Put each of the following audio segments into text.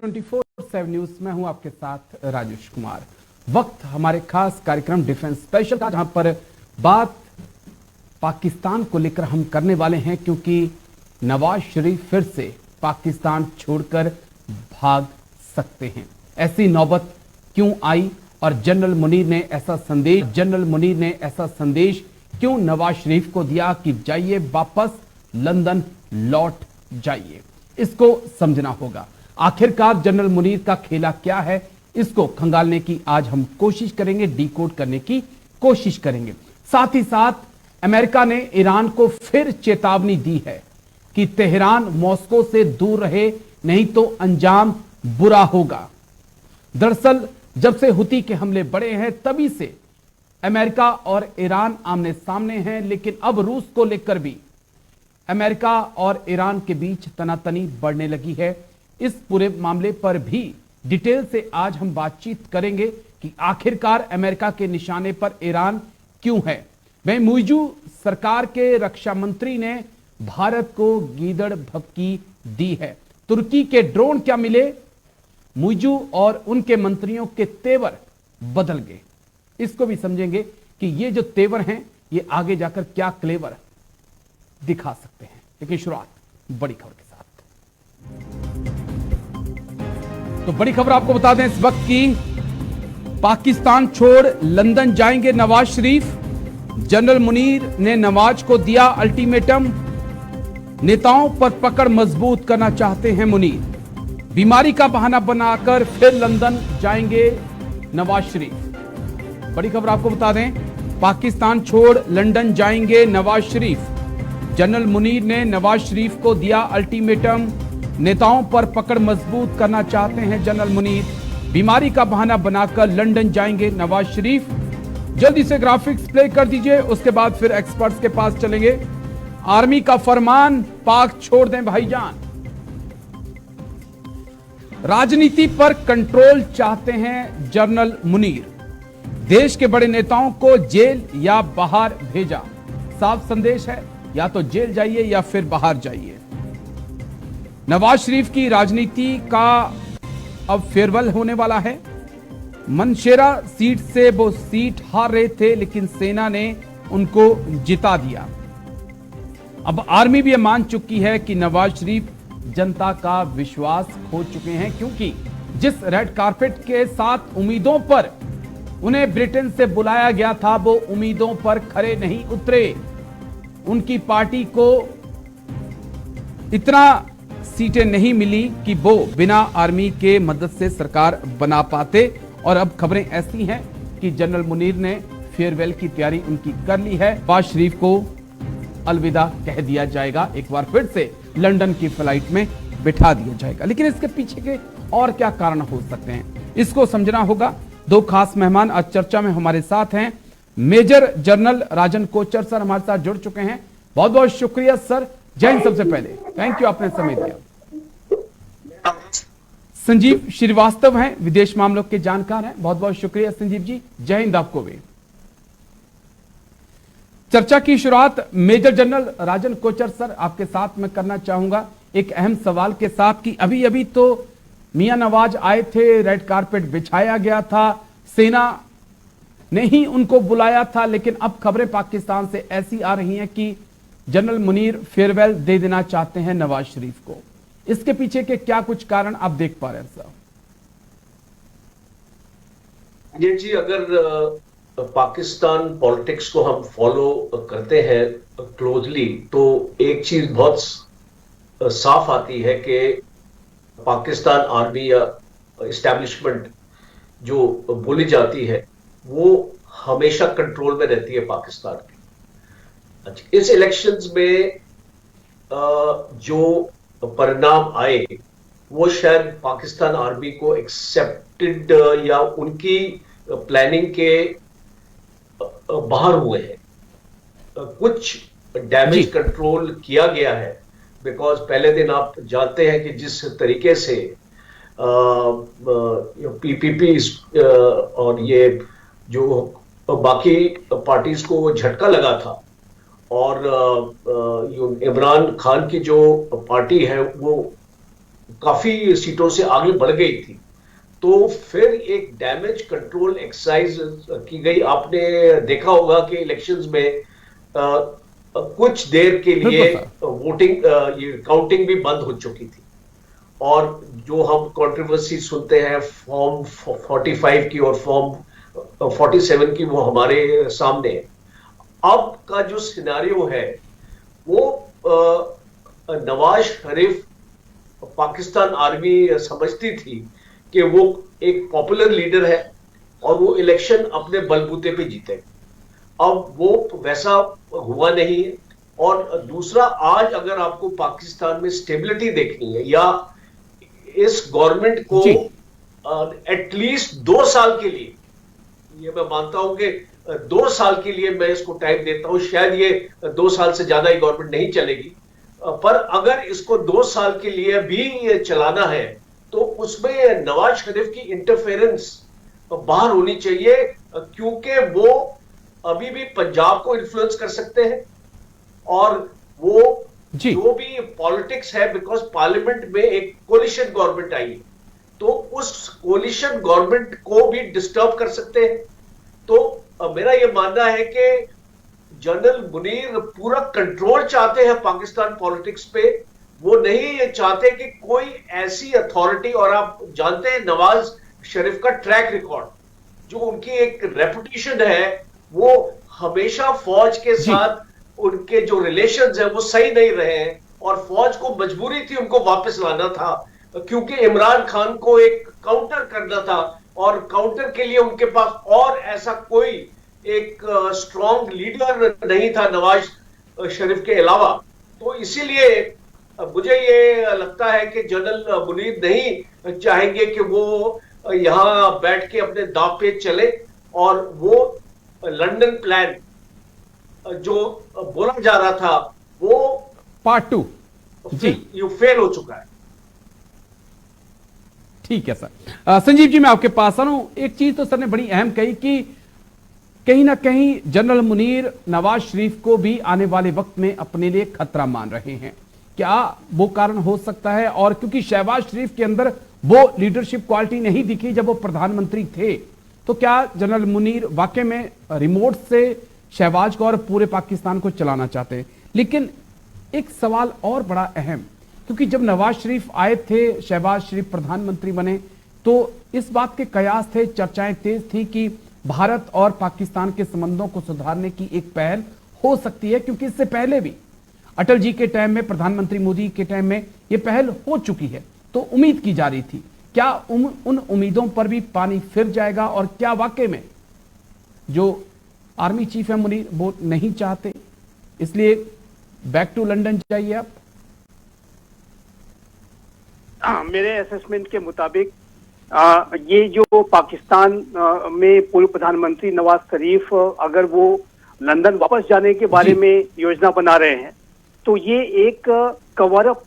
24/7 news में हूं आपके साथ राजेश कुमार। वक्त हमारे खास कार्यक्रम डिफेंस स्पेशल का, जहां पर बात पाकिस्तान को लेकर हम करने वाले हैं, क्योंकि नवाज शरीफ फिर से पाकिस्तान छोड़कर भाग सकते हैं। ऐसी नौबत क्यों आई और जनरल मुनीर ने ऐसा संदेश क्यों नवाज शरीफ को दिया कि जाइए वापस लंदन लौट जाइए, इसको समझना होगा। आखिरकार जनरल मुनीर का खेला क्या है, इसको खंगालने की आज हम कोशिश करेंगे, डिकोड करने की कोशिश करेंगे। साथ ही साथ अमेरिका ने ईरान को फिर चेतावनी दी है कि तेहरान मॉस्को से दूर रहे, नहीं तो अंजाम बुरा होगा। दरअसल जब से हुती के हमले बढ़े हैं, तभी से अमेरिका और ईरान आमने सामने हैं, लेकिन अब रूस को लेकर भी अमेरिका और ईरान के बीच तनातनी बढ़ने लगी है। इस पूरे मामले पर भी डिटेल से आज हम बातचीत करेंगे कि आखिरकार अमेरिका के निशाने पर ईरान क्यों है। वहीं मुइजू सरकार के रक्षा मंत्री ने भारत को गीदड़ भभकी दी है। तुर्की के ड्रोन क्या मिले, मुइजू और उनके मंत्रियों के तेवर बदल गए, इसको भी समझेंगे कि ये जो तेवर हैं ये आगे जाकर क्या क्लेवर दिखा सकते हैं। लेकिन शुरुआत बड़ी खबर के साथ। तो बड़ी खबर आपको बता दें इस वक्त की, पाकिस्तान छोड़ लंदन जाएंगे नवाज शरीफ। जनरल मुनीर ने नवाज को दिया अल्टीमेटम, नेताओं पर पकड़ मजबूत करना चाहते हैं मुनीर। बीमारी का बहाना बनाकर फिर लंदन जाएंगे नवाज शरीफ। बड़ी खबर आपको बता दें, पाकिस्तान छोड़ लंदन जाएंगे नवाज शरीफ। जनरल मुनीर ने नवाज शरीफ को दिया अल्टीमेटम, नेताओं पर पकड़ मजबूत करना चाहते हैं जनरल मुनीर। बीमारी का बहाना बनाकर लंदन जाएंगे नवाज शरीफ। जल्दी से ग्राफिक्स प्ले कर दीजिए, उसके बाद फिर एक्सपर्ट्स के पास चलेंगे। आर्मी का फरमान, पाक छोड़ दें भाईजान। राजनीति पर कंट्रोल चाहते हैं जनरल मुनीर। देश के बड़े नेताओं को जेल या बाहर भेजा। साफ संदेश है, या तो जेल जाइए या फिर बाहर जाइए। नवाज शरीफ की राजनीति का अब फेयरवेल होने वाला है। मनशेरा सीट से वो सीट हार रहे थे, लेकिन सेना ने उनको जिता दिया। अब आर्मी भी ये मान चुकी है कि नवाज शरीफ जनता का विश्वास खो चुके हैं, क्योंकि जिस रेड कारपेट के साथ उम्मीदों पर उन्हें ब्रिटेन से बुलाया गया था, वो उम्मीदों पर खरे नहीं उतरे। उनकी पार्टी को इतना सीटें नहीं मिली कि वो बिना आर्मी के मदद से सरकार बना पाते। और अब खबरें ऐसी हैं कि जनरल मुनीर ने फेयरवेल की तैयारी उनकी कर ली है। नवाज शरीफ को अलविदा कह दिया जाएगा, एक बार फिर से लंदन की फ्लाइट में बिठा दिया जाएगा। लेकिन इसके पीछे के और क्या कारण हो सकते हैं, इसको समझना होगा। दो खास मेहमान आज चर्चा में हमारे साथ हैं। मेजर जनरल राजन कोचर सर हमारे साथ जुड़ चुके हैं, बहुत बहुत शुक्रिया सर। जय हिंद। सबसे पहले थैंक यू, आपने समय दिया। संजीव श्रीवास्तव हैं, विदेश मामलों के जानकार हैं, बहुत बहुत शुक्रिया संजीव जी। जय हिंद आपको भी। चर्चा की शुरुआत मेजर जनरल राजन कोचर सर आपके साथ में करना चाहूंगा, एक अहम सवाल के साथ कि अभी अभी तो मियां नवाज आए थे, रेड कारपेट बिछाया गया था, सेना ने ही उनको बुलाया था, लेकिन अब खबरें पाकिस्तान से ऐसी आ रही हैं कि जनरल मुनीर फेयरवेल दे देना चाहते हैं नवाज शरीफ को। इसके पीछे के क्या कुछ कारण आप देख पा रहे हैं सर? ये जी, अगर पाकिस्तान पॉलिटिक्स को हम फॉलो करते हैं क्लोजली, तो एक चीज बहुत साफ आती है कि पाकिस्तान आर्मी या एस्टैब्लिशमेंट जो बोली जाती है वो हमेशा कंट्रोल में रहती है पाकिस्तान की। अच्छा, इस इलेक्शंस में जो परिणाम आए वो शायद पाकिस्तान आर्मी को एक्सेप्टेड या उनकी प्लानिंग के बाहर हुए हैं। कुछ डैमेज कंट्रोल किया गया है, बिकॉज पहले दिन आप जानते हैं कि जिस तरीके से पीपीपी और ये जो बाकी पार्टीज को वो झटका लगा था, और इमरान खान की जो पार्टी है वो काफी सीटों से आगे बढ़ गई थी। तो फिर एक डैमेज कंट्रोल एक्सरसाइज की गई। आपने देखा होगा कि इलेक्शंस में कुछ देर के लिए बिल्कुल सर। वोटिंग, ये काउंटिंग भी बंद हो चुकी थी। और जो हम कंट्रोवर्सी सुनते हैं फॉर्म 45 की और फॉर्म 47 की, वो हमारे सामने है। अब का जो सिनेरियो है वो नवाज शरीफ, पाकिस्तान आर्मी समझती थी कि वो एक पॉपुलर लीडर है और वो इलेक्शन अपने बलबूते पे जीते। अब वो वैसा हुआ नहीं है। और दूसरा, आज अगर आपको पाकिस्तान में स्टेबिलिटी देखनी है या इस गवर्नमेंट को जी एटलीस्ट 2 साल के लिए, ये मैं मानता हूं कि 2 साल के लिए मैं इसको टाइम देता हूं, शायद ये 2 साल से ज्यादा ही गवर्नमेंट नहीं चलेगी, पर अगर इसको 2 साल के लिए भी ये चलाना है तो उसमें नवाज शरीफ की इंटरफेरेंस बाहर होनी चाहिए, क्योंकि वो अभी भी पंजाब को इन्फ्लुएंस कर सकते हैं। और वो जी जो भी पॉलिटिक्स है, बिकॉज पार्लियामेंट में एक कोलिशन गवर्नमेंट आई है, तो उस कोलिशन गवर्नमेंट को भी डिस्टर्ब कर सकते हैं। तो मेरा यह मानना है कि जनरल मुनीर पूरा कंट्रोल चाहते हैं पाकिस्तान पॉलिटिक्स पे। वो नहीं ये चाहते कि कोई ऐसी अथॉरिटी, और आप जानते हैं नवाज शरीफ का ट्रैक रिकॉर्ड, जो उनकी एक रेपुटेशन है, वो हमेशा फौज के जी साथ उनके जो रिलेशंस है वो सही नहीं रहे हैं, और फौज को मजबूरी थी उनको वापस लाना था, क्योंकि इमरान खान को एक काउंटर करना था, और काउंटर के लिए उनके पास और ऐसा कोई एक स्ट्रॉन्ग लीडर नहीं था नवाज शरीफ के अलावा। तो इसीलिए मुझे ये लगता है कि जनरल मुनीर नहीं चाहेंगे कि वो यहां बैठ के अपने दांव पे चले, और वो लंदन प्लान जो बोला जा रहा था वो पार्ट 2 जी यू फेल हो चुका है। ठीक है सर। संजीव जी मैं आपके पास आ रहा हूं। एक चीज तो सर ने बड़ी अहम कही कि कहीं ना कहीं जनरल मुनीर नवाज शरीफ को भी आने वाले वक्त में अपने लिए खतरा मान रहे हैं। क्या वो कारण हो सकता है? और क्योंकि शहबाज शरीफ के अंदर वो लीडरशिप क्वालिटी नहीं दिखी जब वो प्रधानमंत्री थे, तो क्या जनरल मुनीर वाकई में रिमोट से शहबाज को और पूरे पाकिस्तान को चलाना चाहते हैं? लेकिन एक सवाल और बड़ा अहम, क्योंकि जब नवाज शरीफ आए थे, शहबाज शरीफ प्रधानमंत्री बने, तो इस बात के कयास थे, चर्चाएं तेज थी कि भारत और पाकिस्तान के संबंधों को सुधारने की एक पहल हो सकती है, क्योंकि इससे पहले भी अटल जी के टाइम में, प्रधानमंत्री मोदी के टाइम में यह पहल हो चुकी है। तो उम्मीद की जा रही थी। क्या उन उम्मीदों पर भी पानी फिर जाएगा? और क्या वाकई में जो आर्मी चीफ है मुनीर वो नहीं चाहते, इसलिए बैक टू लंदन जाइए आप? मेरे असेसमेंट के मुताबिक ये जो पाकिस्तान में पूर्व प्रधानमंत्री नवाज शरीफ अगर वो लंदन वापस जाने के बारे में योजना बना रहे हैं, तो ये एक कवर अप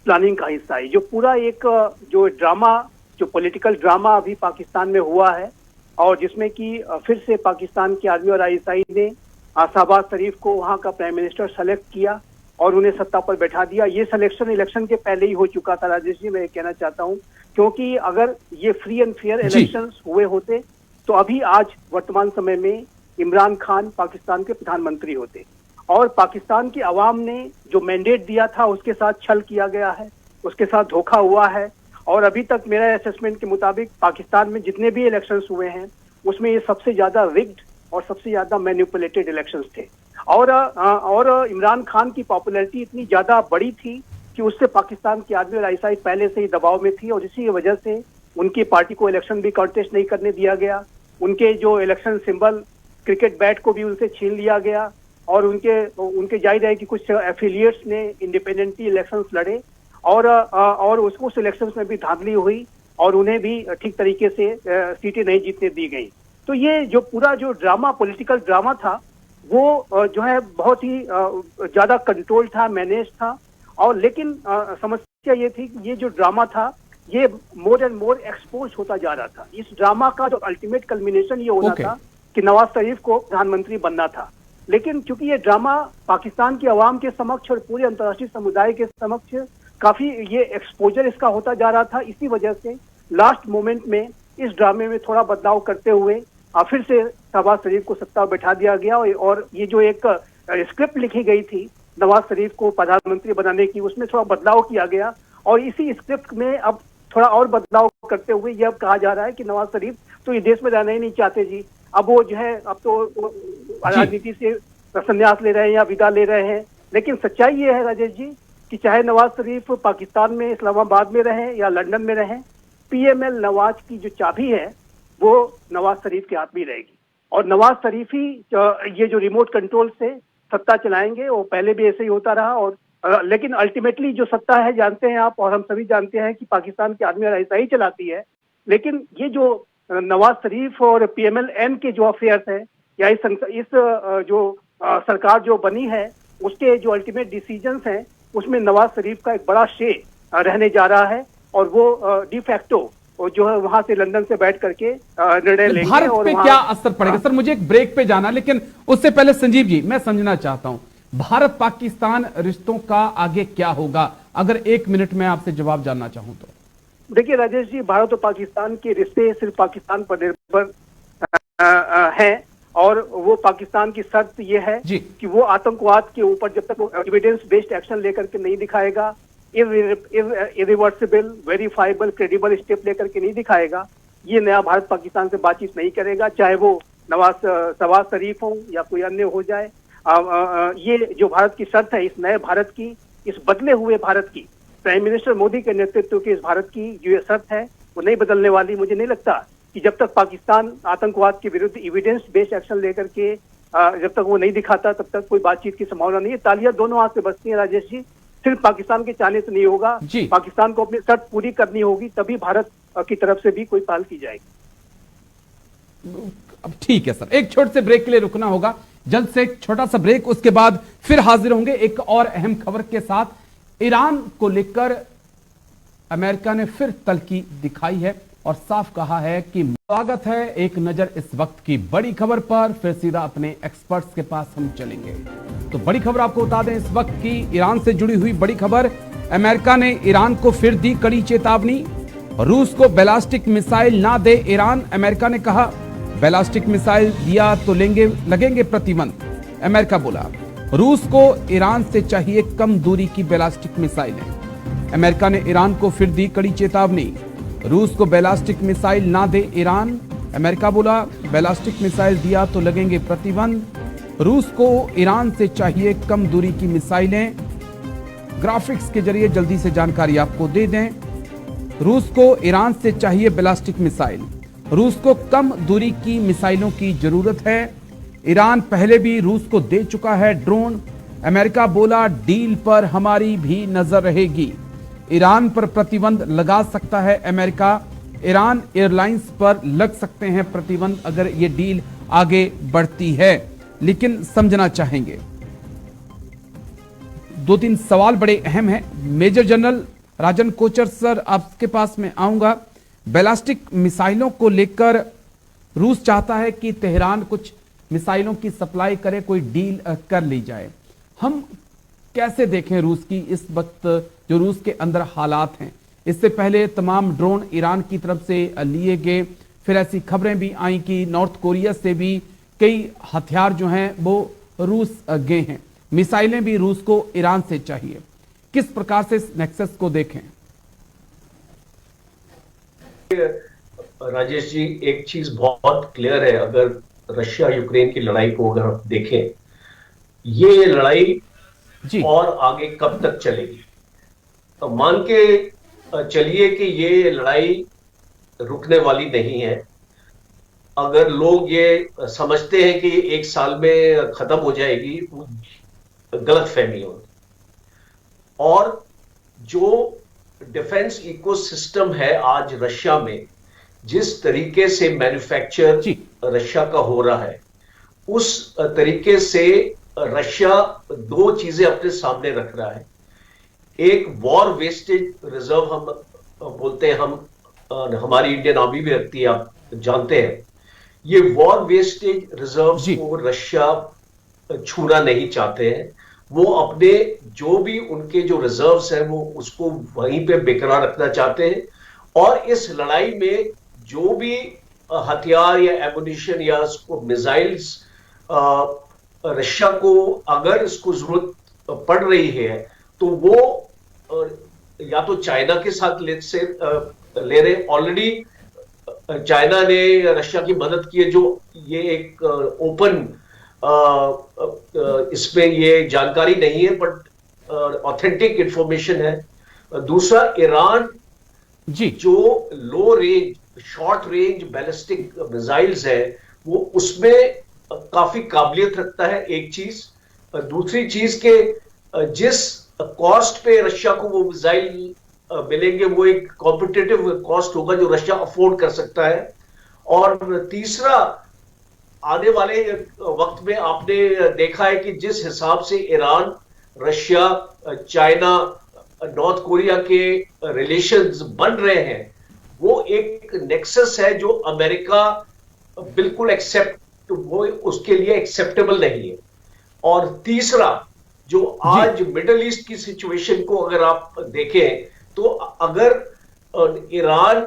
प्लानिंग का हिस्सा है। जो पूरा एक जो ड्रामा, जो पॉलिटिकल ड्रामा अभी पाकिस्तान में हुआ है, और जिसमें कि फिर से पाकिस्तान की आर्मी और आईएसआई ने शहबाज शरीफ को वहां का प्राइम मिनिस्टर सेलेक्ट किया और उन्हें सत्ता पर बैठा दिया। ये सिलेक्शन इलेक्शन के पहले ही हो चुका था राजेश जी, मैं कहना चाहता हूं, क्योंकि अगर ये फ्री एंड फेयर इलेक्शंस हुए होते तो अभी आज वर्तमान समय में इमरान खान पाकिस्तान के प्रधानमंत्री होते। और पाकिस्तान की आवाम ने जो मैंडेट दिया था उसके साथ छल किया गया है, उसके साथ धोखा हुआ है। और अभी तक मेरा असेसमेंट के मुताबिक पाकिस्तान में जितने भी इलेक्शंस हुए हैं उसमें ये सबसे ज्यादा रिग्ड और सबसे ज्यादा मैनिपुलेटेड इलेक्शंस थे। और इमरान खान की पॉपुलैरिटी इतनी ज्यादा बड़ी थी कि उससे पाकिस्तान की आर्मी और आईएसआई पहले से ही दबाव में थी, और इसी वजह से उनकी पार्टी को इलेक्शन भी कंटेस्ट नहीं करने दिया गया। उनके जो इलेक्शन सिंबल क्रिकेट बैट को भी उनसे छीन लिया गया, और उनके जाहिर है कि कुछ एफिलिएट्स ने इंडिपेंडेंटली इलेक्शंस लड़े, और उस इलेक्शंस में भी धांधली हुई और उन्हें भी ठीक तरीके से सीटें नहीं जीतने दी गई। तो ये जो पूरा जो ड्रामा, पॉलिटिकल ड्रामा था, वो जो है बहुत ही ज्यादा कंट्रोल था, मैनेज था। और लेकिन समस्या ये थी कि ये जो ड्रामा था ये मोर एंड मोर एक्सपोज होता जा रहा था। इस ड्रामा का जो अल्टीमेट कल्मिनेशन ये होना था कि नवाज शरीफ को प्रधानमंत्री बनना था। लेकिन क्योंकि ये ड्रामा पाकिस्तान की आवाम के समक्ष और पूरे अंतर्राष्ट्रीय समुदाय के समक्ष काफी ये एक्सपोजर इसका होता जा रहा था। इसी वजह से लास्ट मोमेंट में इस ड्रामे में थोड़ा बदलाव करते हुए फिर से शहबाज शरीफ को सत्ता में बैठा दिया गया। और ये जो एक स्क्रिप्ट लिखी गई थी नवाज शरीफ को प्रधानमंत्री बनाने की, उसमें थोड़ा बदलाव किया गया और इसी स्क्रिप्ट में अब थोड़ा और बदलाव करते हुए ये अब कहा जा रहा है कि नवाज शरीफ तो ये देश में रहना ही नहीं चाहते जी। अब वो जो है अब तो राजनीति से संन्यास ले रहे हैं या विदा ले रहे हैं। लेकिन सच्चाई ये है राजेश जी कि चाहे नवाज शरीफ पाकिस्तान में इस्लामाबाद में रहें या लंदन में रहें, पीएमएल नवाज की जो चाबी है वो नवाज शरीफ के हाथ में रहेगी और नवाज शरीफ ही ये जो रिमोट कंट्रोल से सत्ता चलाएंगे। वो पहले भी ऐसे ही होता रहा और लेकिन अल्टीमेटली जो सत्ता है, जानते हैं आप और हम सभी जानते हैं कि पाकिस्तान की आर्मी ऐसा ही चलाती है। लेकिन ये जो नवाज शरीफ और पीएमएल-एन के जो अफेयर्स है या इस जो सरकार जो बनी है उसके जो अल्टीमेट डिसीजंस हैं उसमें नवाज शरीफ का एक बड़ा शे रहने जा रहा है और वो डिफैक्टो जो है वहां से लंदन से बैठ करके निर्णय लेंगे। भारत और पे क्या असर पड़ेगा? सर मुझे एक ब्रेक पे जाना, लेकिन उससे पहले संजीव जी मैं समझना चाहता हूं भारत पाकिस्तान रिश्तों का आगे क्या होगा, अगर 1 मिनट में आपसे जवाब जानना चाहूं तो। देखिए राजेश जी, भारत और पाकिस्तान के रिश्ते सिर्फ पाकिस्तान पर निर्भर हैं और वो पाकिस्तान की शर्त ये है कि वो आतंकवाद के ऊपर जब तक वो एविडेंस बेस्ड एक्शन लेकर के नहीं दिखाएगा, इरिवर्सिबल, वेरीफाइबल, क्रेडिबल स्टेप लेकर के नहीं दिखाएगा, ये नया भारत पाकिस्तान से बातचीत नहीं करेगा, चाहे वो शहबाज शरीफ हो या कोई अन्य हो जाए। ये जो भारत की शर्त है, इस नए भारत की, इस बदले हुए भारत की, प्राइम मिनिस्टर मोदी के नेतृत्व की इस भारत की जो ये शर्त है वो नहीं बदलने वाली। मुझे नहीं लगता कि जब तक पाकिस्तान आतंकवाद के विरुद्ध एविडेंस बेस्ड एक्शन लेकर के जब तक वो नहीं दिखाता तब तक कोई बातचीत की संभावना नहीं है। तालियां दोनों हाथ से बजती हैं राजेश जी, सिर्फ पाकिस्तान के चाहने से नहीं होगा, पाकिस्तान को अपनी शर्त पूरी करनी होगी, तभी भारत की तरफ से भी कोई पहल की जाएगी। अब ठीक है सर, एक छोटे से ब्रेक के लिए रुकना होगा, जल्द से एक छोटा सा ब्रेक, उसके बाद फिर हाजिर होंगे एक और अहम खबर के साथ। ईरान को लेकर अमेरिका ने फिर तल्खी दिखाई है और साफ कहा है कि स्वागत है। एक नजर इस वक्त की बड़ी खबर पर, फिर सीधा अपने एक्सपर्ट्स के पास हम चलेंगे। तो बड़ी खबर आपको बता दें इस वक्त की, ईरान से जुड़ी हुई बड़ी खबर। अमेरिका ने ईरान को फिर दी कड़ी चेतावनी, रूस को बैलिस्टिक मिसाइल ना दे ईरान। अमेरिका ने कहा बैलिस्टिक मिसाइल दिया तो लगेंगे प्रतिबंध। अमेरिका बोला रूस को ईरान से चाहिए कम दूरी की बैलिस्टिक मिसाइलें। अमेरिका ने ईरान को फिर दी कड़ी चेतावनी, रूस को बैलिस्टिक मिसाइल ना दे ईरान। अमेरिका बोला बैलिस्टिक मिसाइल दिया तो लगेंगे प्रतिबंध। रूस को ईरान से चाहिए कम दूरी की मिसाइलें। ग्राफिक्स के जरिए जल्दी से जानकारी आपको दे दें। रूस को ईरान से चाहिए बैलिस्टिक मिसाइल, रूस को कम दूरी की मिसाइलों की जरूरत है। ईरान पहले भी रूस को दे चुका है ड्रोन। अमेरिका बोला डील पर हमारी भी नजर रहेगी। ईरान पर प्रतिबंध लगा सकता है अमेरिका, ईरान एयरलाइंस पर लग सकते हैं प्रतिबंध अगर ये डील आगे बढ़ती है। लेकिन समझना चाहेंगे 2-3 सवाल बड़े अहम हैं। मेजर जनरल राजन कोचर सर, आपके पास में आऊंगा। बैलिस्टिक मिसाइलों को लेकर रूस चाहता है कि तेहरान कुछ मिसाइलों की सप्लाई करे, कोई डील कर ली जाए। हम कैसे देखें रूस की इस वक्त जो रूस के अंदर हालात हैं? इससे पहले तमाम ड्रोन ईरान की तरफ से लिए गए, फिर ऐसी खबरें भी आई कि नॉर्थ कोरिया से भी कई हथियार जो हैं वो रूस गए हैं। मिसाइलें भी रूस को ईरान से चाहिए। किस प्रकार से इस नेक्सस को देखें? राजेश जी, एक चीज बहुत क्लियर है, अगर रशिया यूक्रेन की लड़ाई को अगर हम देखें, ये लड़ाई और आगे कब तक चलेगी? तो मान के चलिए कि ये लड़ाई रुकने वाली नहीं है। अगर लोग ये समझते हैं कि 1 साल में खत्म हो जाएगी, गलत फहमी होगी। और जो डिफेंस इकोसिस्टम है आज रशिया में, जिस तरीके से मैन्युफैक्चर रशिया का हो रहा है, उस तरीके से रशिया 2 चीजें अपने सामने रख रहा है। एक वॉर वेस्टेज रिजर्व हम बोलते हैं, हमारी इंडियन आर्मी भी रखती है, आप जानते हैं। ये वॉर वेस्टेज रिजर्व को रशिया छूना नहीं चाहते हैं। वो अपने जो भी उनके जो रिजर्व्स हैं वो उसको वहीं पे बेकरार रखना चाहते हैं। और इस लड़ाई में जो भी हथियार या एमुनिशन या उसको मिसाइल्स रशिया को अगर इसको जरूरत पड़ रही है तो वो या तो चाइना के साथ ले रहे। ऑलरेडी चाइना ने रशिया की मदद की है, जो ये एक ओपन इसमें ये जानकारी नहीं है बट ऑथेंटिक इंफॉर्मेशन है। दूसरा, ईरान जी जो लो range short range ballistic missiles है वो उसमें काफी काबिलियत रखता है, एक चीज। दूसरी चीज के जिस कॉस्ट पे रशिया को वो मिसाइल मिलेंगे वो एक कॉम्पिटिटिव कॉस्ट होगा जो रशिया अफोर्ड कर सकता है। और तीसरा, आने वाले वक्त में आपने देखा है कि जिस हिसाब से Iran, Russia, China, north Korea के रिलेशंस बन रहे हैं, वो एक नेक्सस है जो अमेरिका बिल्कुल वो उसके लिए एक्सेप्टेबल नहीं है। और तीसरा, जो आज मिडल ईस्ट की सिचुएशन को अगर आप देखें तो अगर ईरान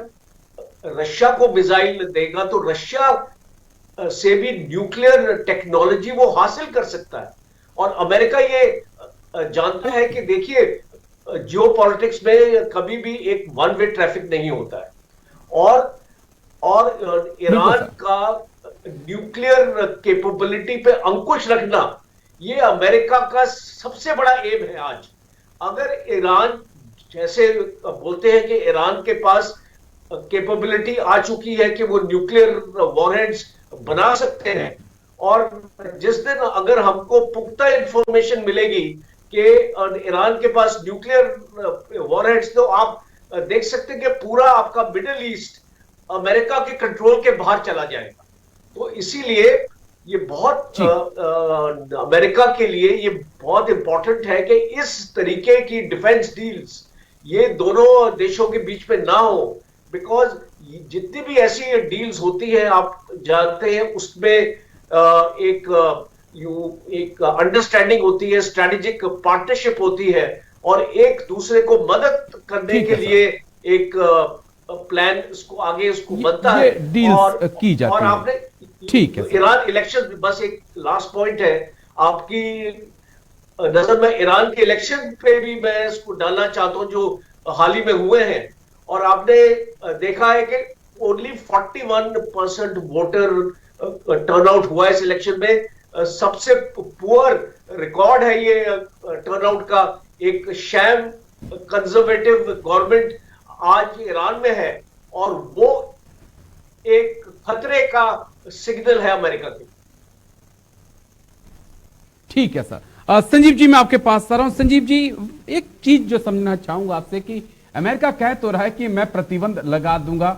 रशिया को मिसाइल देगा तो रशिया से भी न्यूक्लियर टेक्नोलॉजी वो हासिल कर सकता है। और अमेरिका ये जानता है कि देखिए, जियोपॉलिटिक्स में कभी भी एक वन वे ट्रैफिक नहीं होता है। और ईरान का न्यूक्लियर कैपेबिलिटी पे अंकुश रखना ये अमेरिका का सबसे बड़ा एम है आज। अगर ईरान, जैसे बोलते हैं कि ईरान के पास कैपेबिलिटी आ चुकी है कि वो न्यूक्लियर वॉरहेड्स बना सकते हैं, और जिस दिन अगर हमको पुख्ता इंफॉर्मेशन मिलेगी कि ईरान के पास न्यूक्लियर वॉरहेड्स, तो आप देख सकते हैं कि पूरा आपका मिडिल ईस्ट अमेरिका के कंट्रोल के बाहर चला जाएगा। तो इसीलिए ये बहुत अमेरिका के लिए ये बहुत इंपॉर्टेंट है कि इस तरीके की डिफेंस डील्स ये दोनों देशों के बीच में ना हो। बिकॉज जितनी भी ऐसी डील्स होती है आप जानते हैं उसमें एक अंडरस्टैंडिंग होती है, स्ट्रेटेजिक पार्टनरशिप होती है, और एक दूसरे को मदद करने के लिए एक प्लान इसको आगे इसको बनता है और की जाती और आपने ठीक है ईरान इलेक्शन, बस एक लास्ट पॉइंट है आपकी नजर में, ईरान के इलेक्शन पे भी मैं इसको डालना चाहता हूं जो हाल ही में हुए हैं। और आपने देखा है कि ओनली 41% वोटर टर्नआउट हुआ इस इलेक्शन में। सबसे पुअर रिकॉर्ड है ये टर्नआउट का। एक शैम कंजर्वेटिव गवर्नमेंट आज ईरान में है और वो एक खतरे का सिग्नल है अमेरिका के। ठीक है सर। संजीव जी, मैं आपके पास आ रहा हूं। संजीव जी, एक चीज जो समझना चाहूंगा आपसे कि अमेरिका कह तो रहा है कि मैं प्रतिबंध लगा दूंगा,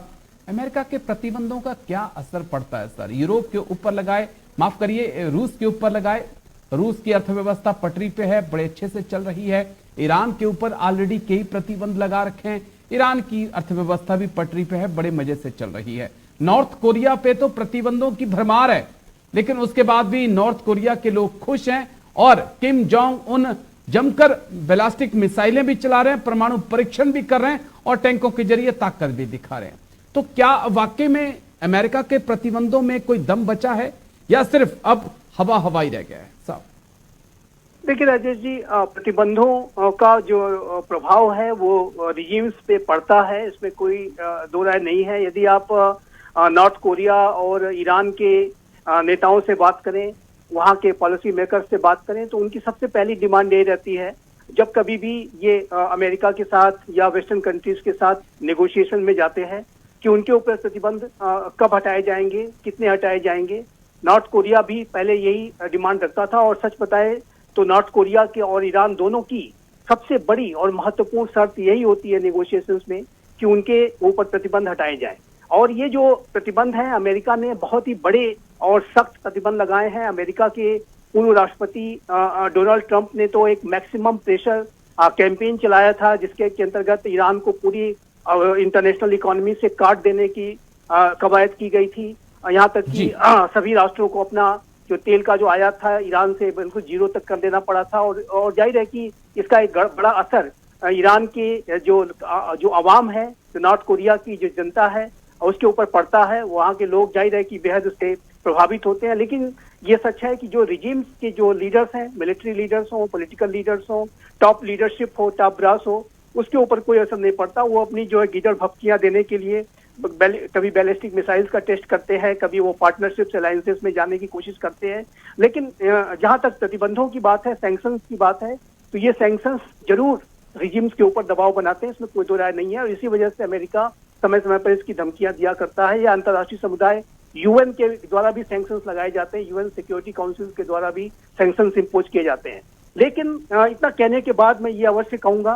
अमेरिका के प्रतिबंधों का क्या असर पड़ता है सर? यूरोप के ऊपर लगाए, माफ करिए रूस के ऊपर लगाए, रूस की अर्थव्यवस्था पटरी पे है, बड़े अच्छे से चल रही है। ईरान के ऊपर ऑलरेडी कई प्रतिबंध लगा रखे हैं, ईरान की अर्थव्यवस्था भी पटरी पे है, बड़े मजे से चल रही है। नॉर्थ कोरिया पे तो प्रतिबंधों की भरमार है, लेकिन उसके बाद भी नॉर्थ कोरिया के लोग खुश हैं और किम जोंग उन जमकर बैलिस्टिक मिसाइलें भी चला रहे हैं, परमाणु परीक्षण भी कर रहे हैं और टैंकों के जरिए ताकत भी दिखा रहे हैं। तो क्या वाकई में अमेरिका के प्रतिबंधों में कोई दम बचा है या सिर्फ अब हवा हवाई रह गया है साहब? देखिए राजेश जी, प्रतिबंधों का जो प्रभाव है वो रिजीम्स पे पड़ता है, इसमें कोई दो राय नहीं है। यदि आप नॉर्थ कोरिया और ईरान के नेताओं से बात करें, वहाँ के पॉलिसी मेकर्स से बात करें, तो उनकी सबसे पहली डिमांड ये रहती है, जब कभी भी ये अमेरिका के साथ या वेस्टर्न कंट्रीज के साथ नेगोशिएशन में जाते हैं, कि उनके ऊपर प्रतिबंध कब हटाए जाएंगे, कितने हटाए जाएंगे। नॉर्थ कोरिया भी पहले यही डिमांड रखता था, और सच बताए तो नॉर्थ कोरिया के और ईरान दोनों की सबसे बड़ी और महत्वपूर्ण शर्त यही होती है नेगोशिएशंस में कि उनके ऊपर प्रतिबंध हटाए जाए। और ये जो प्रतिबंध है, अमेरिका ने बहुत ही बड़े और सख्त प्रतिबंध लगाए हैं। अमेरिका के पूर्व राष्ट्रपति डोनाल्ड ट्रंप ने तो एक मैक्सिमम प्रेशर कैंपेन चलाया था, जिसके अंतर्गत ईरान को पूरी इंटरनेशनल इकोनॉमी से काट देने की कवायद की गई थी। यहाँ तक कि सभी राष्ट्रों को अपना जो तेल का जो आयात था ईरान से बिल्कुल जीरो तक कर देना पड़ा था, और जाहिर है कि इसका एक बड़ा असर ईरान की जो आवाम है, जो नॉर्थ कोरिया की जो जनता है उसके ऊपर पड़ता है। वहाँ के लोग जाहिर है कि बेहद उससे प्रभावित होते हैं। लेकिन ये सच है कि जो रिजीम्स के जो लीडर्स हैं, मिलिट्री लीडर्स हो, पॉलिटिकल लीडर्स हो, टॉप लीडरशिप हो, टॉप ब्रास हो, उसके ऊपर कोई असर नहीं पड़ता। वो अपनी जो है गीदड़ भपकियां देने के लिए कभी बैलिस्टिक मिसाइल्स का टेस्ट करते हैं, कभी वो पार्टनरशिप्स अलायंसेस में जाने की कोशिश करते हैं। लेकिन जहां तक प्रतिबंधों की बात है, सैंक्शंस की बात है, तो ये सैंक्शंस जरूर रिजिम्स के ऊपर दबाव बनाते हैं, इसमें कोई दो राय नहीं है। और इसी वजह से अमेरिका समय समय पर इसकी धमकियां दिया करता है, या अंतर्राष्ट्रीय समुदाय यूएन के द्वारा भी सैंक्शंस लगाए जाते हैं, यूएन सिक्योरिटी काउंसिल के द्वारा भी सैंक्शंस इंपोज किए जाते हैं। लेकिन इतना कहने के बाद मैं ये अवश्य कहूंगा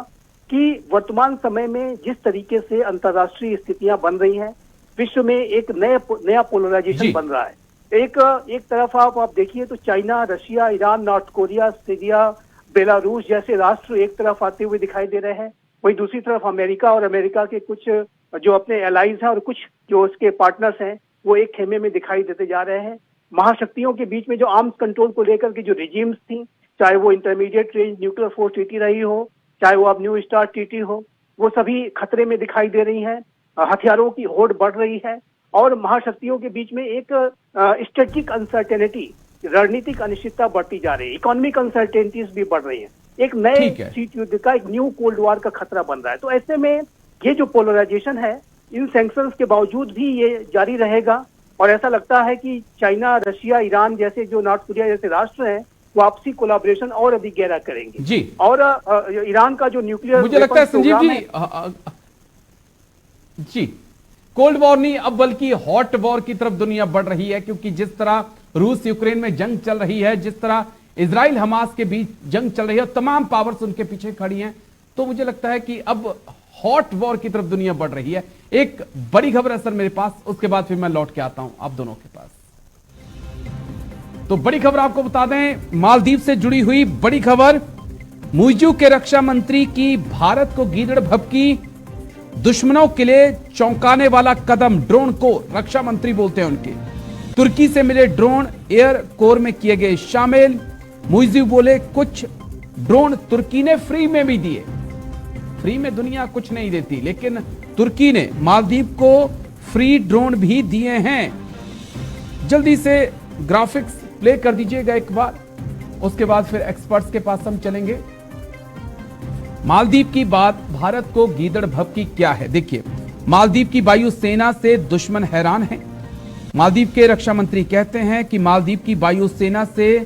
कि वर्तमान समय में जिस तरीके से अंतर्राष्ट्रीय स्थितियां बन रही हैं, विश्व में एक नया पोलराइजेशन बन रहा है। एक तरफ आप देखिए तो China, Russia, Iran, north Korea, Syria, Belarus जैसे राष्ट्र एक तरफ आते हुए दिखाई दे रहे हैं। वहीं दूसरी तरफ अमेरिका और अमेरिका के कुछ जो अपने एलाइज हैं और कुछ जो उसके पार्टनर्स हैं, वो एक खेमे में दिखाई देते जा रहे हैं। महाशक्तियों के बीच में जो आर्म्स कंट्रोल को लेकर के जो रिजीम्स थी, चाहे वो intermediate range nuclear force treaty रही हो, चाहे वो अब न्यू स्टार्ट ट्रीटी हो, वो सभी खतरे में दिखाई दे रही हैं। हथियारों की होड़ बढ़ रही है और महाशक्तियों के बीच में एक स्ट्रेटेजिक अनसर्टेनिटी, रणनीतिक अनिश्चितता बढ़ती जा रही है। इकोनॉमिक अनसर्टेनिटीज भी बढ़ रही हैं। एक नए शीत युद्ध का, एक न्यू कोल्ड वॉर का खतरा बन रहा है। तो ऐसे में ये जो पोलराइजेशन है, इन सैंक्शंस के बावजूद भी ये जारी रहेगा। और ऐसा लगता है कि चाइना, रशिया, ईरान जैसे जो नॉर्थ कोरिया जैसे राष्ट्र हैं, वो आपसी कोलैबोरेशन और अधिक गहरा करेंगे जी। और ईरान का जो न्यूक्लियर, मुझे लगता है संजीव जी कोल्ड वॉर नहीं, अब बल्कि हॉट वॉर की तरफ दुनिया बढ़ रही है, क्योंकि जिस तरह रूस यूक्रेन में जंग चल रही है, जिस तरह इजराइल हमास के बीच जंग चल रही है, तमाम पावर्स उनके पीछे खड़ी हैं, तो मुझे लगता है कि अब हॉट वॉर की तरफ दुनिया बढ़ रही है। एक बड़ी खबर है सर मेरे पास, उसके बाद फिर मैं लौट के आता हूं आप दोनों के पास। तो बड़ी खबर आपको बता दें, मालदीव से जुड़ी हुई बड़ी खबर, मुइजू के रक्षा मंत्री की भारत को गीदड़ भभकी, दुश्मनों के लिए चौंकाने वाला कदम, ड्रोन को रक्षा मंत्री बोलते हैं उनके। तुर्की से मिले ड्रोन एयर कोर में किए गए शामिल। मुइजू बोले कुछ ड्रोन तुर्की ने फ्री में भी दिए। फ्री में दुनिया कुछ नहीं देती, लेकिन तुर्की ने मालदीव को फ्री ड्रोन भी दिए हैं। जल्दी से ग्राफिक्स प्ले कर दीजिएगा एक बार, उसके बाद फिर एक्सपर्ट्स के पास हम चलेंगे। मालदीव की बात, भारत को गीदड़ भभकी क्या है देखिए। मालदीव की वायुसेना से दुश्मन हैरान है। मालदीव के रक्षा मंत्री कहते हैं कि मालदीव की वायुसेना से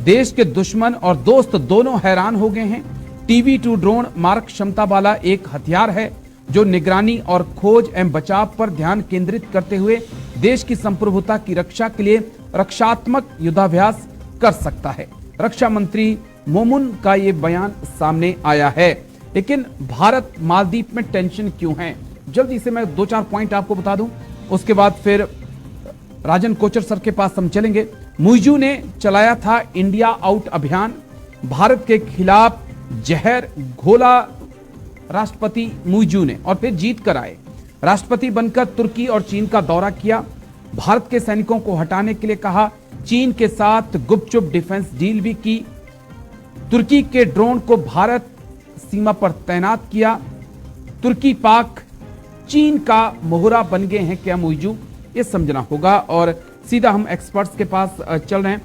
देश के दुश्मन और दोस्त दोनों हैरान हो गए हैं। TB2 ड्रोन मारक क्षमता वाला एक हथियार है जो निगरानी और खोज एवं बचाव पर ध्यान केंद्रित करते हुए देश की संप्रभुता की रक्षा के लिए रक्षात्मक युद्धाभ्यास कर सकता है। रक्षा मंत्री मोमुन का यह बयान सामने आया है। लेकिन भारत मालदीव में टेंशन क्यों है, जल्दी से मैं 2-4 पॉइंट आपको बता दूं, उसके बाद फिर राजन कोचर सर के पास हम चलेंगे। मुइजू ने चलाया था इंडिया आउट अभियान, भारत के खिलाफ जहर घोला राष्ट्रपति मुइजू ने और फिर जीत कर आए। राष्ट्रपति बनकर तुर्की और चीन का दौरा किया, भारत के सैनिकों को हटाने के लिए कहा, चीन के साथ गुपचुप डिफेंस डील भी की, तुर्की के ड्रोन को भारत सीमा पर तैनात किया। तुर्की पाक चीन का मोहरा बन गए हैं क्या मुइजू, ये समझना होगा। और सीधा हम एक्सपर्ट्स के पास चल रहे हैं।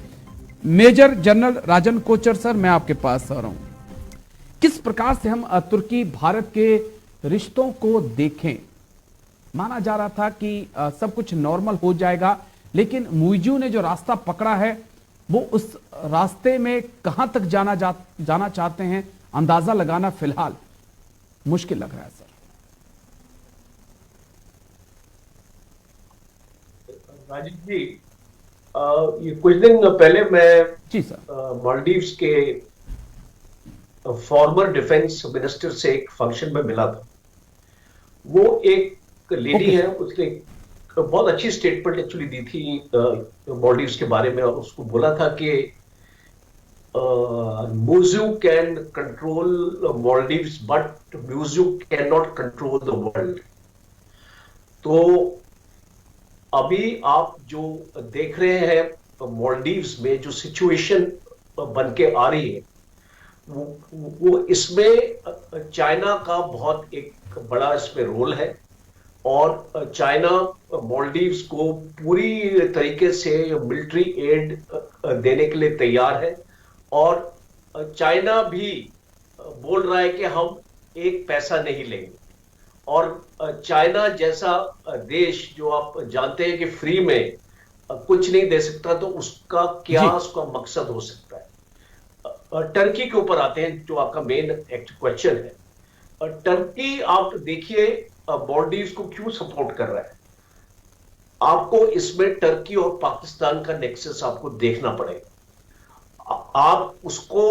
मेजर जनरल राजन कोचर सर, मैं आपके पास आ रहा हूं, किस प्रकार से हम तुर्की भारत के रिश्तों को देखें। माना जा रहा था कि सब कुछ नॉर्मल हो जाएगा, लेकिन मुइजू ने जो रास्ता पकड़ा है वो उस रास्ते में कहां तक जाना चाहते हैं, अंदाजा लगाना फिलहाल मुश्किल लग रहा है सर। राजीव जी, ये कुछ दिन पहले मैं जी सर मालदीव्स के फॉर्मर डिफेंस मिनिस्टर से एक फंक्शन में मिला था। वो एक लेडी है, उसने बहुत अच्छी स्टेटमेंट एक्चुअली दी थी मालदीव्स के बारे में, और उसको बोला था कि Muizzu can control Maldives but Muizzu can not control the world. तो अभी आप जो देख रहे हैं मालदीव्स में जो सिचुएशन बन के आ रही है वो इसमें चाइना का बहुत एक बड़ा इसमें रोल है। और चाइना मालदीव्स को पूरी तरीके से मिलिट्री एड देने के लिए तैयार है। और चाइना भी बोल रहा है कि हम एक पैसा नहीं लेंगे। और चाइना जैसा देश जो आप जानते हैं कि फ्री में कुछ नहीं दे सकता, तो उसका क्या उसका मकसद हो सकता है। टर्की के ऊपर आते हैं जो आपका मेन क्वेश्चन है। टर्की आप देखिए मालदीव्स को क्यों सपोर्ट कर रहा है। आपको इसमें टर्की और पाकिस्तान का नेक्सस आपको देखना पड़ेगा। आप उसको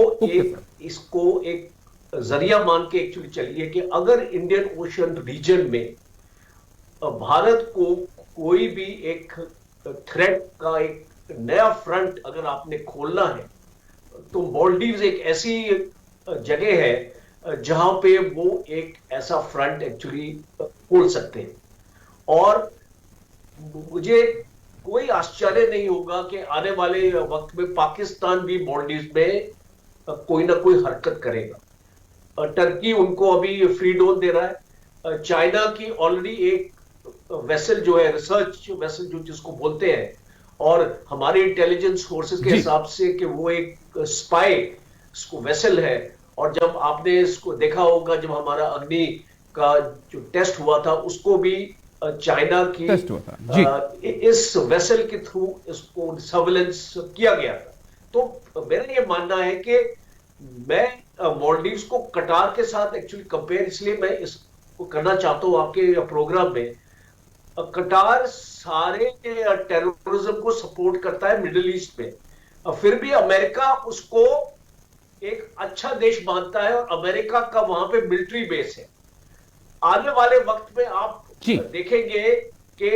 इसको एक जरिया मान के एक्चुअली चलिए कि अगर इंडियन ओशन रीजन में भारत को कोई भी एक थ्रेट का एक नया फ्रंट अगर आपने खोलना है, तो मालदीव्स एक ऐसी जगह है जहां पे वो एक ऐसा फ्रंट एक्चुअली खोल सकते हैं। और मुझे कोई आश्चर्य नहीं होगा कि आने वाले वक्त में पाकिस्तान भी मालदीव्स में कोई ना कोई हरकत करेगा। टर्की उनको अभी फ्री डोन दे रहा है। चाइना की ऑलरेडी एक वेसल जो है, रिसर्च वेसल जो जिसको बोलते हैं, और हमारे इंटेलिजेंस फोर्सेस के हिसाब से कि वो एक स्पाई वेसल है। और जब आपने इसको देखा होगा, जब हमारा अग्नि का जो टेस्ट हुआ था उसको भी चाइना की इस वेसल के थ्रू इसको सर्वेलेंस किया गया था। तो मेरा ये मानना है कि मैं मालदीव्स को कटार के साथ एक्चुअली कंपेयर इसलिए मैं इसको करना चाहता हूं आपके प्रोग्राम में। कटार सारे टेररिज्म को सपोर्ट करता है मिडिल ईस्ट में, फिर भी अमेरिका उसको एक अच्छा देश मानता है और अमेरिका का वहां पे मिलिट्री बेस है। आने वाले वक्त में आप देखेंगे कि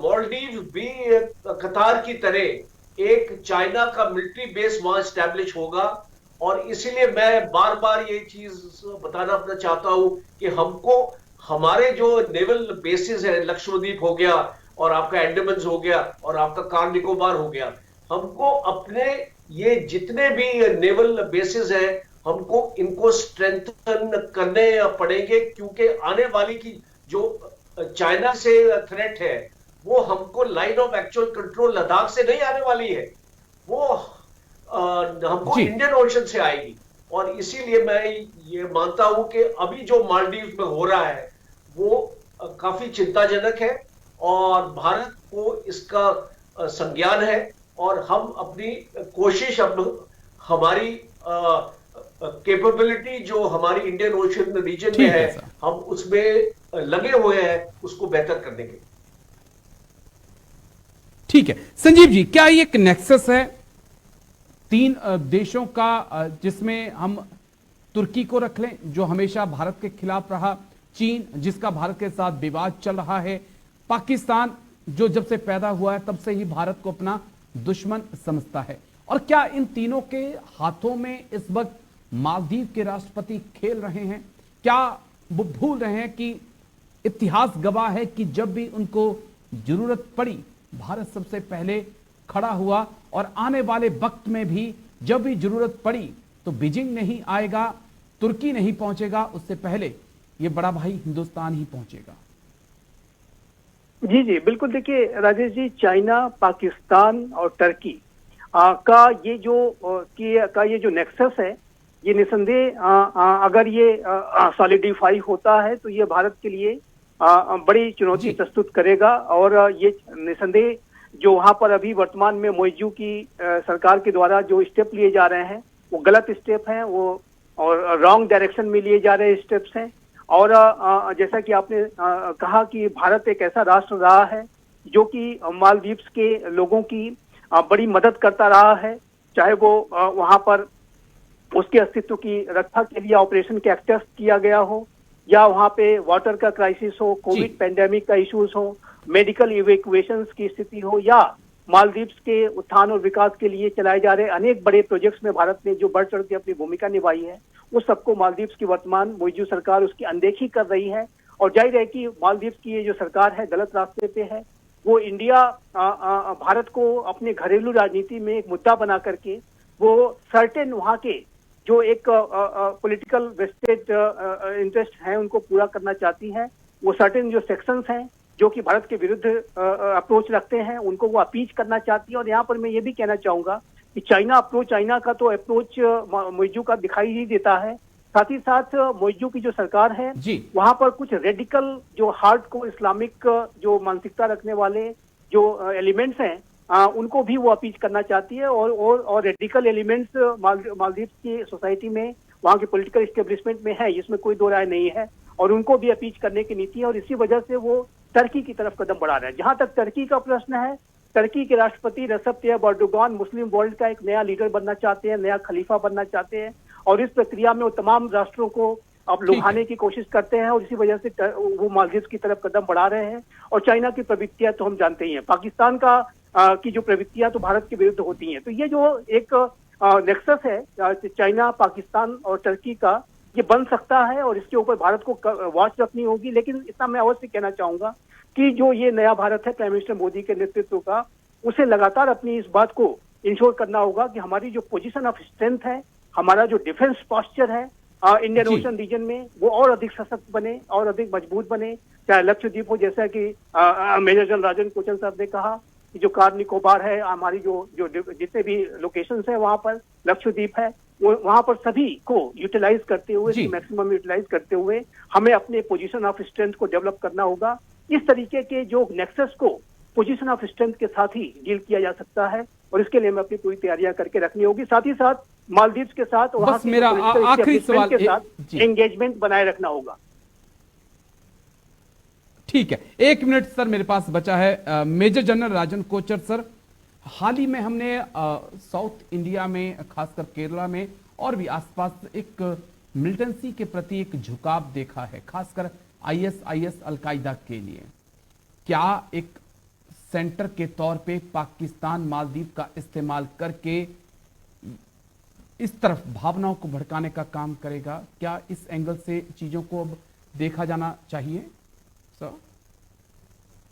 मालदीव भी कतार की तरह एक चाइना का मिलिट्री बेस वहां स्टैब्लिश होगा। और इसीलिए मैं बार बार ये चीज बताना अपना चाहता हूं कि हमको हमारे जो नेवल बेसिस है, लक्षद्वीप हो गया और आपका अंडमान हो गया और आपका कार निकोबार हो गया, हमको अपने ये जितने भी नेवल बेसिस है हमको इनको स्ट्रेंथन करने पड़ेंगे, क्योंकि आने वाली की जो चाइना से थ्रेट है वो हमको line of actual control Ladakh से नहीं आने वाली है, वो हमको इंडियन ओशन से आएगी। और इसीलिए मैं ये मानता हूं कि अभी जो मालदीव में हो रहा है वो काफी चिंताजनक है और भारत को इसका संज्ञान है। और हम अपनी कोशिश, अब हमारी कैपेबिलिटी जो हमारी इंडियन ओशन रीजन में है, हम उसमें लगे हुए हैं उसको बेहतर करने के। ठीक है संजीव जी, क्या ये एक नेक्सस है तीन देशों का, जिसमें हम तुर्की को रख लें जो हमेशा भारत के खिलाफ रहा, चीन जिसका भारत के साथ विवाद चल रहा है, पाकिस्तान जो जब से पैदा हुआ है तब से ही भारत को अपना दुश्मन समझता है, और क्या इन तीनों के हाथों में इस वक्त मालदीव के राष्ट्रपति खेल रहे हैं? क्या वो भूल रहे हैं कि इतिहास गवाह है कि जब भी उनको जरूरत पड़ी भारत सबसे पहले खड़ा हुआ, और आने वाले वक्त में भी जब भी जरूरत पड़ी तो बीजिंग नहीं आएगा, तुर्की नहीं पहुंचेगा, उससे पहले ये बड़ा भाई हिंदुस्तान ही पहुंचेगा। जी जी बिल्कुल। देखिए राजेश जी, चाइना, पाकिस्तान और टर्की का ये जो नेक्सस है, ये निसंदेह अगर ये सॉलिडिफाई होता है तो ये भारत के लिए बड़ी चुनौती प्रस्तुत करेगा। और ये निसंदेह जो वहां पर अभी वर्तमान में मोइजू की सरकार के द्वारा जो स्टेप लिए जा रहे हैं वो गलत स्टेप हैं, वो और रॉन्ग डायरेक्शन में लिए जा रहे स्टेप्स हैं। और जैसा कि आपने कहा कि भारत एक ऐसा राष्ट्र रहा है जो कि मालदीव्स के लोगों की बड़ी मदद करता रहा है, चाहे वो वहां पर उसके अस्तित्व की रक्षा के लिए ऑपरेशन कैक्टस किया गया हो, या वहां पे वाटर का क्राइसिस हो, कोविड पैंडेमिक का इश्यूज हो, मेडिकल इवैक्यूएशंस की स्थिति हो, या मालदीव्स के उत्थान और विकास के लिए चलाए जा रहे अनेक बड़े प्रोजेक्ट्स में भारत ने जो बढ़ चढ़ के अपनी भूमिका निभाई है, उस सबको मालदीव्स की वर्तमान मोइजू सरकार उसकी अनदेखी कर रही है। और जाहिर है कि मालदीव्स की ये जो सरकार है गलत रास्ते पे है। वो इंडिया भारत को अपने घरेलू राजनीति में एक मुद्दा बना करके वो सर्टेन वहाँ के जो एक पॉलिटिकल वेस्टेड इंटरेस्ट हैं उनको पूरा करना चाहती है। वो सर्टेन जो सेक्शंस हैं जो कि भारत के विरुद्ध अप्रोच रखते हैं उनको वो अपीच करना चाहती है। और यहाँ पर मैं ये भी कहना चाहूंगा कि चाइना का तो अप्रोच मोइजू का दिखाई ही देता है। साथ ही साथ मोइजू की जो सरकार है वहां पर कुछ रेडिकल जो हार्डकोर इस्लामिक जो मानसिकता रखने वाले जो एलिमेंट्स हैं उनको भी वो अपीच करना चाहती है। और रेडिकल एलिमेंट्स मालदीव की सोसाइटी में वहाँ के पॉलिटिकल एस्टेब्लिशमेंट में है, इसमें कोई दो राय नहीं है। और उनको भी अपीच करने की नीति है और इसी वजह से वो टर्की की तरफ कदम बढ़ा रहे हैं। जहां तक टर्की का प्रश्न है, टर्की के राष्ट्रपति रेसेप तैयब एर्दोगान मुस्लिम वर्ल्ड का एक नया लीडर बनना चाहते हैं, नया खलीफा बनना चाहते हैं और इस प्रक्रिया में वो तमाम राष्ट्रों को अब लुभाने की कोशिश करते हैं और इसी वजह से वो मालदीव की तरफ कदम बढ़ा रहे हैं। और चाइना की प्रवृत्तियां तो हम जानते ही हैं, पाकिस्तान की जो प्रवृत्तियां तो भारत के विरुद्ध होती हैं। तो ये जो एक नेक्सस है चाइना, पाकिस्तान और टर्की का, ये बन सकता है और इसके ऊपर भारत को वॉच रखनी होगी। लेकिन इतना मैं अवश्य कहना चाहूंगा कि जो ये नया भारत है प्राइम मिनिस्टर मोदी के नेतृत्व का, उसे लगातार अपनी इस बात को इंश्योर करना होगा कि हमारी जो पोजीशन ऑफ स्ट्रेंथ है, हमारा जो डिफेंस पोस्चर है इंडियन ओशन रीजन में, वो और अधिक सशक्त बने और अधिक मजबूत बने। चाहे लक्षद्वीप हो, जैसा कि मेजर जनरल राजन कोचन साहब ने कहा कि जो कार निकोबार है, हमारी जो जितने भी लोकेशंस है वहां पर, लक्षद्वीप है, वहां पर सभी को यूटिलाइज करते हुए, मैक्सिमम यूटिलाइज करते हुए हमें अपने पोजीशन ऑफ स्ट्रेंथ को डेवलप करना होगा। इस तरीके के जो नेक्सस को पोजीशन ऑफ स्ट्रेंथ के साथ ही डील किया जा सकता है और इसके लिए हमें अपनी पूरी तैयारियां करके रखनी होगी। साथ ही साथ मालदीव के साथ वहां के मेरा आखिरी सवाल के साथ एंगेजमेंट बनाए रखना होगा। ठीक है, 1 मिनट सर मेरे पास बचा है। मेजर जनरल राजन कोचर सर, हाल ही में हमने साउथ इंडिया में, खासकर केरला में और भी आसपास एक मिलिटेंसी के प्रति एक झुकाव देखा है, खासकर आईएस अलकायदा के लिए। क्या एक सेंटर के तौर पे पाकिस्तान मालदीव का इस्तेमाल करके इस तरफ भावनाओं को भड़काने का काम करेगा? क्या इस एंगल से चीजों को अब देखा जाना चाहिए सर?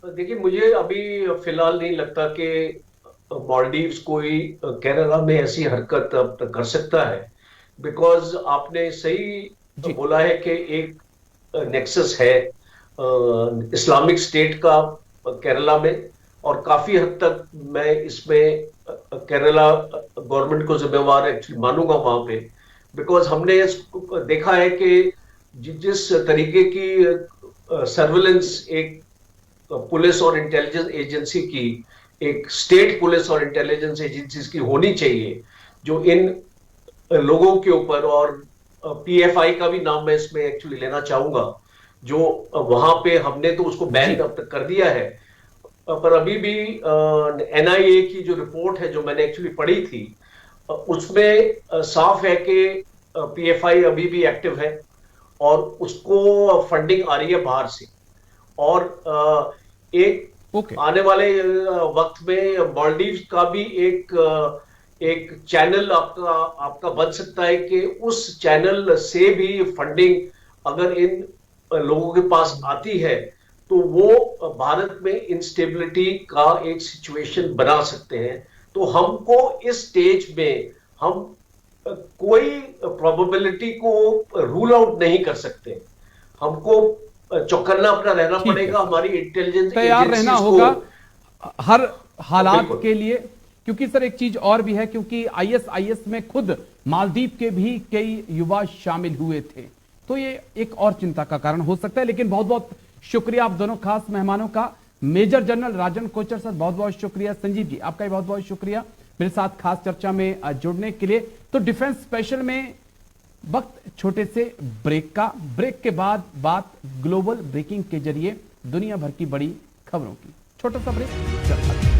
देखिए, मुझे अभी फिलहाल नहीं लगता कि मालदीव्स कोई केरला में ऐसी हरकत अब तक कर सकता है, बिकॉज आपने सही बोला है कि एक नेक्सस है इस्लामिक स्टेट का केरला में, और काफी हद तक मैं इसमें केरला गवर्नमेंट को जिम्मेवार एक्चुअली मानूंगा वहां पे, बिकॉज हमने देखा है कि जिस तरीके की सर्विलेंस एक पुलिस और इंटेलिजेंस एजेंसी की, एक स्टेट पुलिस और इंटेलिजेंस एजेंसीज की होनी चाहिए, जो इन लोगों के ऊपर, और पीएफआई का भी नाम मैं इसमें एक्चुअली लेना चाहूंगा, जो वहां पे हमने तो उसको बैन अब तक कर दिया है, पर अभी भी एनआईए की जो रिपोर्ट है जो मैंने एक्चुअली पढ़ी थी, उसमें साफ है कि पीएफआई अभी भी एक्टिव है और उसको फंडिंग आ रही है बाहर से। और एक आने वाले वक्त में मालदीव्स का भी एक चैनल आपका बन सकता है कि उस चैनल से भी फंडिंग अगर इन लोगों के पास आती है तो वो भारत में इंस्टेबिलिटी का एक सिचुएशन बना सकते हैं। तो हमको इस स्टेज में हम कोई प्रोबेबिलिटी को रूल आउट नहीं कर सकते, हमको चौकन्ना अपना रहना पड़ेगा, हमारी इंटेलिजेंस तैयार रहना होगा हर हालात के लिए। क्योंकि सर एक चीज और भी है, क्योंकि आईएस में खुद मालदीव के भी कई युवा शामिल हुए थे, तो ये एक और चिंता का कारण हो सकता है। लेकिन बहुत बहुत शुक्रिया आप दोनों खास मेहमानों का, मेजर जनरल राजन कोचर सर बहुत बहुत शुक्रिया, संजीव जी आपका भी बहुत बहुत शुक्रिया मेरे साथ खास चर्चा में जुड़ने के लिए। तो डिफेंस स्पेशल में वक्त छोटे से ब्रेक का, ब्रेक के बाद बात ग्लोबल ब्रेकिंग के जरिए दुनिया भर की बड़ी खबरों की। छोटा सा ब्रेक, चर्चा।